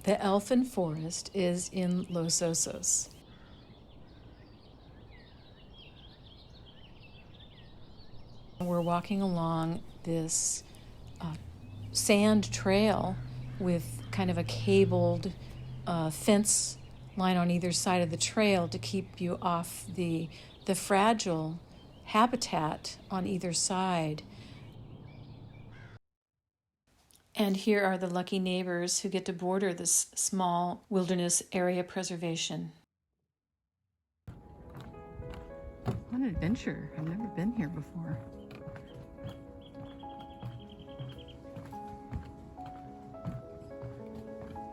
The Elfin Forest is in Los Osos. We're walking along this sand trail with kind of a cabled fence line on either side of the trail to keep you off the fragile habitat on either side. And here are the lucky neighbors who get to border this small wilderness area preservation. What an adventure. I've never been here before.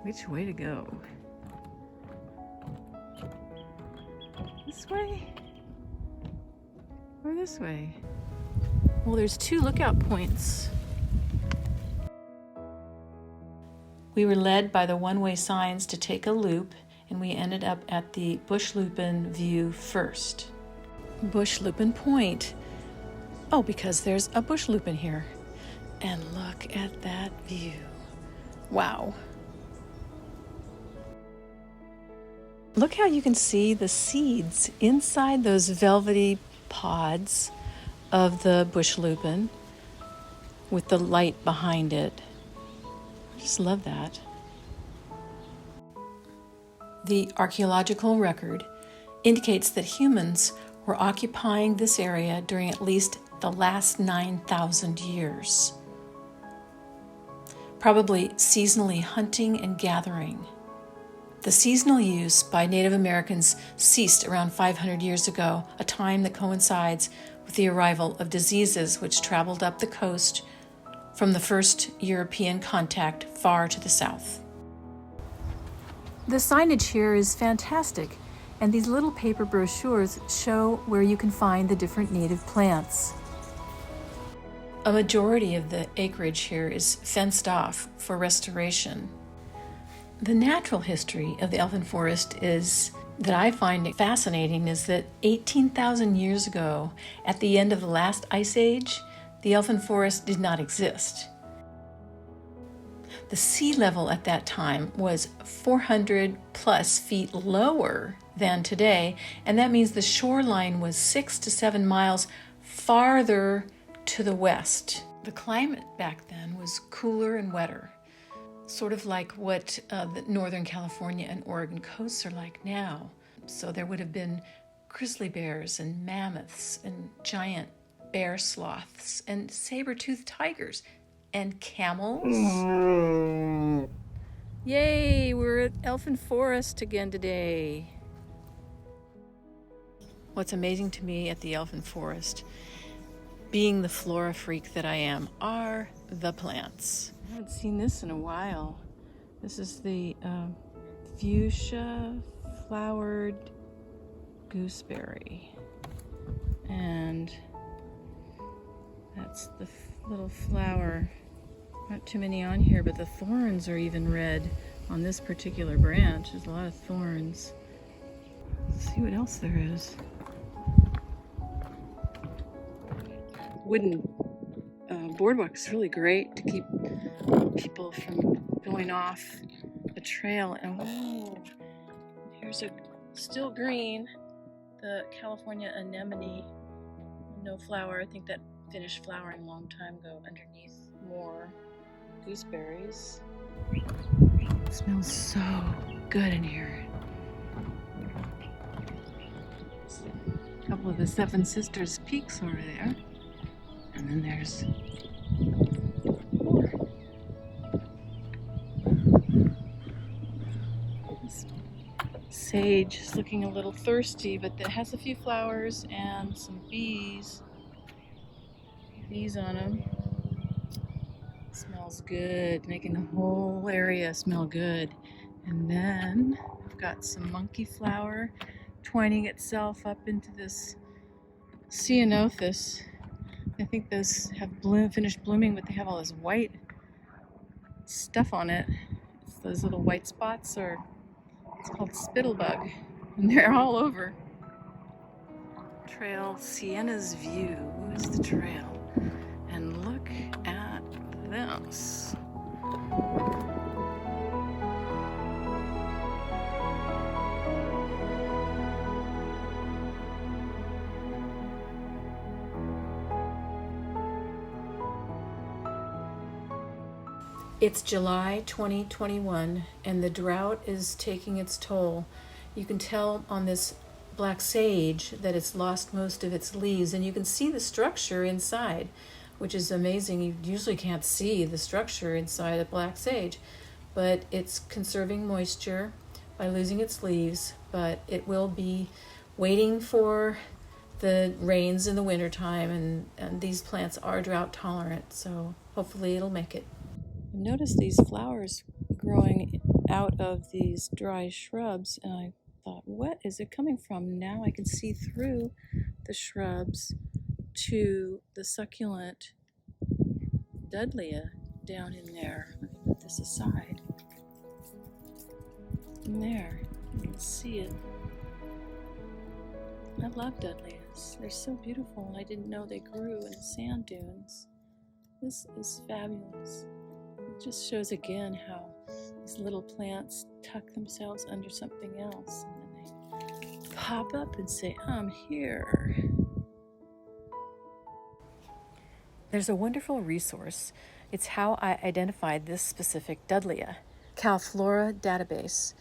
Which way to go? This way? Or this way? Well, there's two lookout points. We were led by the one-way signs to take a loop, and we ended up at the Bush Lupin view first. Bush Lupin Point. Oh, because there's a bush lupin here. And look at that view. Wow. Look how you can see the seeds inside those velvety pods of the bush lupin with the light behind it. I just love that. The archaeological record indicates that humans were occupying this area during at least the last 9,000 years. Probably seasonally hunting and gathering. The seasonal use by Native Americans ceased around 500 years ago, a time that coincides with the arrival of diseases which traveled up the coast from the first European contact far to the south. The signage here is fantastic, and these little paper brochures show where you can find the different native plants. A majority of the acreage here is fenced off for restoration. The natural history of the Elfin Forest that I find fascinating is that 18,000 years ago, at the end of the last ice age, the Elfin Forest did not exist. The sea level at that time was 400 plus feet lower than today, and that means the shoreline was 6 to 7 miles farther to the west. The climate back then was cooler and wetter, sort of like what the Northern California and Oregon coasts are like now. So there would have been grizzly bears and mammoths and giant bear sloths and saber-toothed tigers and camels. Yay, we're at Elfin Forest again today. What's amazing to me at the Elfin Forest, being the flora freak that I am, are the plants. I haven't seen this in a while. This is the fuchsia flowered gooseberry. And that's the little flower. Not too many on here, but the thorns are even red on this particular branch. There's a lot of thorns. Let's see what else there is. Wooden boardwalk is really great to keep people from going off the trail. And oh, here's a still green, the California anemone, no flower. I think that finished flowering a long time ago. Underneath more gooseberries. It smells so good in here. A couple of the Seven Sisters peaks over there. And then there's more. This sage is looking a little thirsty, but it has a few flowers and some bees on them. Smells good, making the whole area smell good. And then I've got some monkey flower twining itself up into this ceanothus. I think those have finished blooming, but they have all this white stuff on it. It's those little white spots, it's called spittlebug, and they're all over. Trail, Sienna's View is the trail. And look at this. It's July 2021 and the drought is taking its toll. You can tell on this black sage that it's lost most of its leaves, and you can see the structure inside, which is amazing. You usually can't see the structure inside a black sage, but it's conserving moisture by losing its leaves, but it will be waiting for the rains in the wintertime, and these plants are drought tolerant, so hopefully it'll make it. I've noticed these flowers growing out of these dry shrubs, and I thought, what is it coming from? Now I can see through the shrubs to the succulent Dudleya down in there. Let me put this aside. In there, you can see it. I love Dudleyas. They're so beautiful, and I didn't know they grew in the sand dunes. This is fabulous. It just shows again how these little plants tuck themselves under something else, and then they pop up and say, I'm here. There's a wonderful resource. It's how I identified this specific Dudleya. Calflora Database.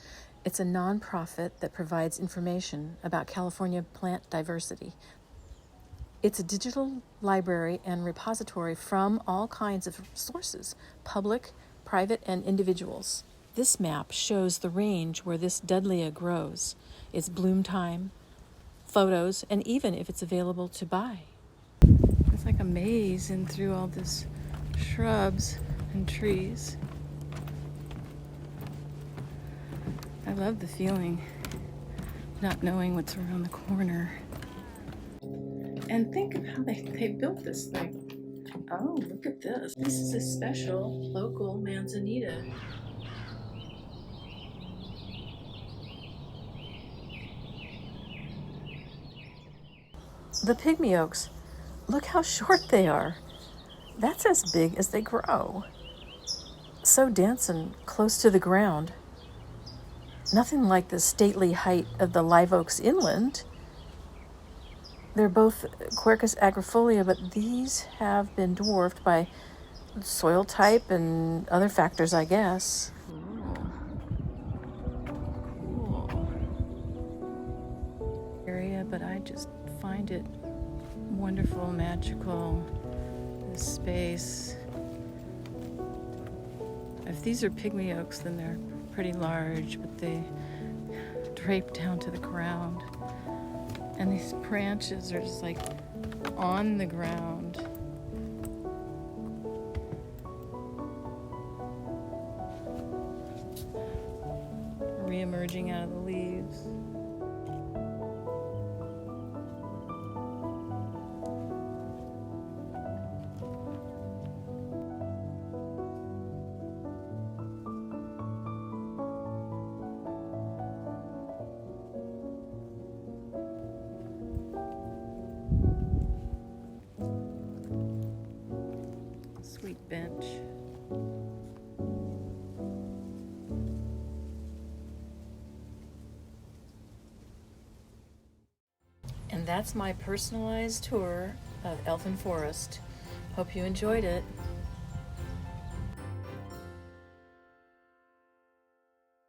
It's a nonprofit that provides information about California plant diversity. It's a digital library and repository from all kinds of sources, public, private, and individuals. This map shows the range where this Dudleya grows, its bloom time, photos, and even if it's available to buy. It's like a maze in through all this shrubs and trees. I love the feeling, not knowing what's around the corner. And think of how they built this thing. Oh, look at this. This is a special local manzanita. The pygmy oaks. Look how short they are. That's as big as they grow. So dense and close to the ground. Nothing like the stately height of the live oaks inland. They're both Quercus agrifolia, but these have been dwarfed by soil type and other factors, I guess. Cool. Area, but I just find it wonderful, magical, this space. If these are pygmy oaks, then they're pretty large, but they drape down to the ground. And these branches are just like on the ground. Re-emerging out of the leaves. Sweet bench. And that's my personalized tour of Elfin Forest. Hope you enjoyed it.